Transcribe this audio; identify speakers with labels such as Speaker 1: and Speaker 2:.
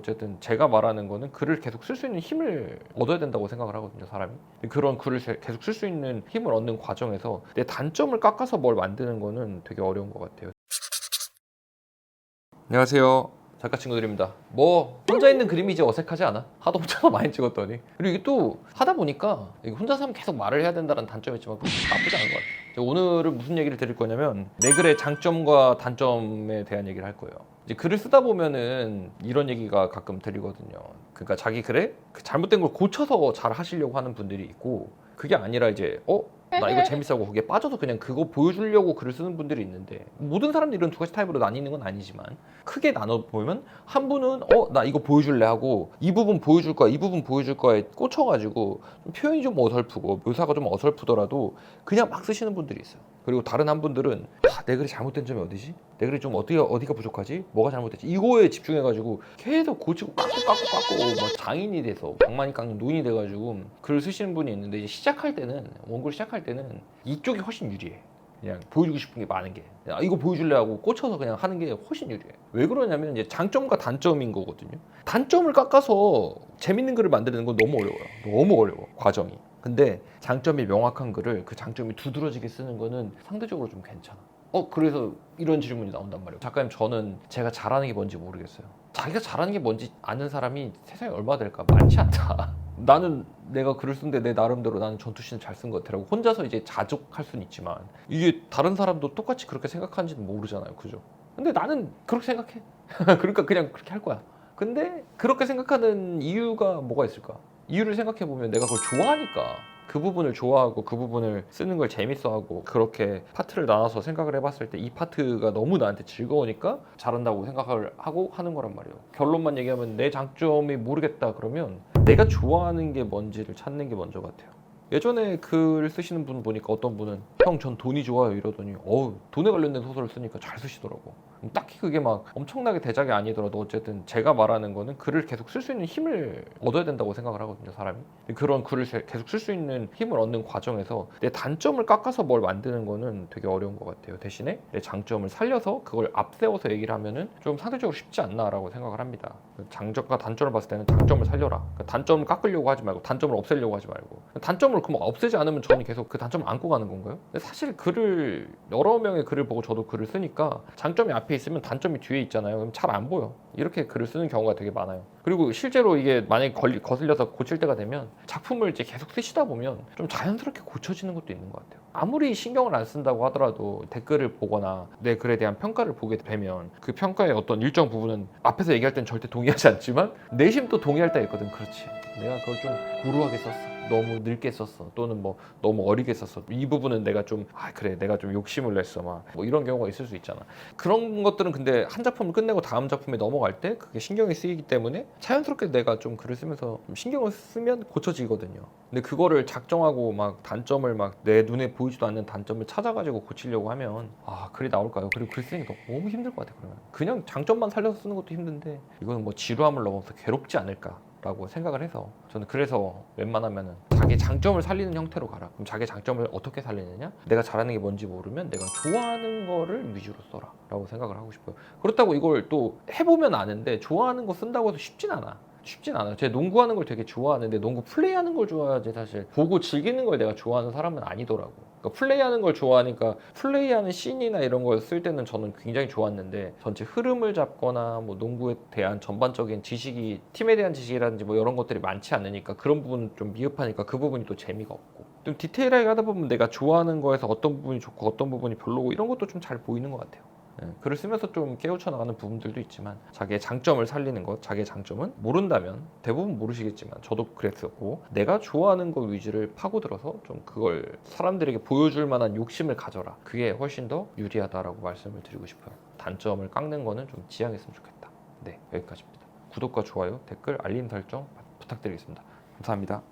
Speaker 1: 어쨌든 제가 말하는 거는 글을 계속 쓸 수 있는 힘을 얻어야 된다고 생각을 하거든요, 사람이. 그런 글을 계속 쓸 수 있는 힘을 얻는 과정에서 내 단점을 깎아서 뭘 만드는 거는 되게 어려운 것 같아요. 안녕하세요, 작가 친구들입니다. 뭐 혼자 있는 그림이 이제 어색하지 않아? 하도 혼자서 많이 찍었더니. 그리고 이게 또 하다 보니까 이게 혼자서 하면 계속 말을 해야 된다는 단점이 있지만 그것도 나쁘지 않은 것 같아요. 오늘은 무슨 얘기를 드릴 거냐면 내 글의 장점과 단점에 대한 얘기를 할 거예요. 이제 글을 쓰다 보면은 이런 얘기가 가끔 들리거든요. 그러니까 자기 글에 그 잘못된 걸 고쳐서 잘 하시려고 하는 분들이 있고, 그게 아니라 이제 나 이거 재밌어하고 거기에 빠져서 그냥 그거 보여주려고 글을 쓰는 분들이 있는데, 모든 사람들이 이런 두 가지 타입으로 나뉘는 건 아니지만 크게 나눠보면 한 분은 나 이거 보여줄래 하고 이 부분 보여줄 거야, 이 부분 보여줄 거야에 꽂혀가지고 좀 표현이 좀 어설프고 묘사가 좀 어설프더라도 그냥 막 쓰시는 분들이 있어요. 그리고 다른 한 분들은 내 글이 잘못된 점이 어디지? 내 글이 좀 어디가 부족하지? 뭐가 잘못됐지? 이거에 집중해가지고 계속 고치고 깎고 막 장인이 돼서 방망이 깎는 논이 돼가지고 글을 쓰시는 분이 있는데, 이제 시작할 때는, 원글 시작할 때는 이쪽이 훨씬 유리해. 그냥 보여주고 싶은 게 많은 게, 이거 보여줄래 하고 꽂혀서 그냥 하는 게 훨씬 유리해. 왜 그러냐면 이제 장점과 단점인 거거든요. 단점을 깎아서 재밌는 글을 만드는 건 너무 어려워요. 너무 어려워, 과정이. 근데 장점이 명확한 글을 그 장점이 두드러지게 쓰는 거는 상대적으로 좀 괜찮아. 그래서 이런 질문이 나온단 말이에요. 작가님, 저는 제가 잘하는 게 뭔지 모르겠어요. 자기가 잘하는 게 뭔지 아는 사람이 세상에 얼마 될까? 많지 않다. 나는 내가 글을 쓰는데 내 나름대로 나는 전투씬을 잘 쓴 것 같아라고 혼자서 이제 자족할 수는 있지만, 이게 다른 사람도 똑같이 그렇게 생각하는지는 모르잖아요, 그죠? 근데 나는 그렇게 생각해. 그러니까 그냥 그렇게 할 거야. 근데 그렇게 생각하는 이유가 뭐가 있을까? 이유를 생각해 보면 내가 그걸 좋아하니까, 그 부분을 좋아하고 그 부분을 쓰는 걸 재밌어하고, 그렇게 파트를 나눠서 생각을 해봤을 때 이 파트가 너무 나한테 즐거우니까 잘한다고 생각을 하고 하는 거란 말이에요. 결론만 얘기하면 내 장점이 모르겠다 그러면 내가 좋아하는 게 뭔지를 찾는 게 먼저 같아요. 예전에 글 쓰시는 분 보니까 어떤 분은 형 전 돈이 좋아요 이러더니 돈에 관련된 소설을 쓰니까 잘 쓰시더라고. 딱히 그게 막 엄청나게 대작이 아니더라도 어쨌든 제가 말하는 거는 글을 계속 쓸 수 있는 힘을 얻어야 된다고 생각을 하거든요, 사람이. 그런 글을 계속 쓸 수 있는 힘을 얻는 과정에서 내 단점을 깎아서 뭘 만드는 거는 되게 어려운 것 같아요. 대신에 내 장점을 살려서 그걸 앞세워서 얘기를 하면은 좀 상대적으로 쉽지 않나라고 생각을 합니다. 장점과 단점을 봤을 때는 장점을 살려라. 단점을 깎으려고 하지 말고 단점을 없애려고 하지 말고. 단점을 그럼 없애지 않으면 저는 계속 그 단점을 안고 가는 건가요? 근데 사실 글을, 여러 명의 글을 보고 저도 글을 쓰니까 장점이 앞에 있으면 단점이 뒤에 있잖아요. 그럼 잘 안 보여. 이렇게 글을 쓰는 경우가 되게 많아요. 그리고 실제로 이게 만약에 거슬려서 고칠 때가 되면 작품을 이제 계속 쓰시다 보면 좀 자연스럽게 고쳐지는 것도 있는 것 같아요. 아무리 신경을 안 쓴다고 하더라도 댓글을 보거나 내 글에 대한 평가를 보게 되면 그 평가의 어떤 일정 부분은 앞에서 얘기할 땐 절대 동의하지 않지만 내심 또 동의할 때가 있거든. 그렇지, 내가 그걸 좀 구루하게 썼어, 너무 늙게 썼어, 또는 뭐 너무 어리게 썼어, 이 부분은 내가 좀 그래 내가 좀 욕심을 냈어, 막 뭐 이런 경우가 있을 수 있잖아. 그런 것들은 근데 한 작품을 끝내고 다음 작품에 넘어갈 때 그게 신경이 쓰이기 때문에 자연스럽게 내가 좀 글을 쓰면서 좀 신경을 쓰면 고쳐지거든요. 근데 그거를 작정하고 막 단점을 막 내 눈에 보이지도 않는 단점을 찾아가지고 고치려고 하면 글이 나올까요? 그리고 글 쓰는 게 너무 힘들 것 같아. 그러면 그냥 장점만 살려서 쓰는 것도 힘든데 이거는 뭐 지루함을 넘어서 괴롭지 않을까 라고 생각을 해서, 저는 그래서 웬만하면은 자기 장점을 살리는 형태로 가라. 그럼 자기 장점을 어떻게 살리느냐? 내가 잘하는 게 뭔지 모르면 내가 좋아하는 거를 위주로 써라 라고 생각을 하고 싶어요. 그렇다고 이걸 또 해보면 아는데 좋아하는 거 쓴다고 해서 쉽진 않아요. 제가 농구하는 걸 되게 좋아하는데 농구 플레이하는 걸 좋아하지 사실 보고 즐기는 걸 내가 좋아하는 사람은 아니더라고. 그러니까 플레이하는 걸 좋아하니까 플레이하는 씬이나 이런 걸 쓸 때는 저는 굉장히 좋았는데, 전체 흐름을 잡거나 뭐 농구에 대한 전반적인 지식이, 팀에 대한 지식이라든지 뭐 이런 것들이 많지 않으니까 그런 부분은 좀 미흡하니까 그 부분이 또 재미가 없고, 좀 디테일하게 하다 보면 내가 좋아하는 거에서 어떤 부분이 좋고 어떤 부분이 별로고 이런 것도 좀 잘 보이는 것 같아요. 글을 쓰면서 좀 깨우쳐 나가는 부분들도 있지만 자기의 장점을 살리는 것, 자기의 장점은 모른다면, 대부분 모르시겠지만 저도 그랬었고, 내가 좋아하는 것 위주를 파고들어서 좀 그걸 사람들에게 보여줄 만한 욕심을 가져라. 그게 훨씬 더 유리하다라고 말씀을 드리고 싶어요. 단점을 깎는 거는 좀 지양했으면 좋겠다. 네, 여기까지입니다. 구독과 좋아요, 댓글, 알림 설정 부탁드리겠습니다. 감사합니다.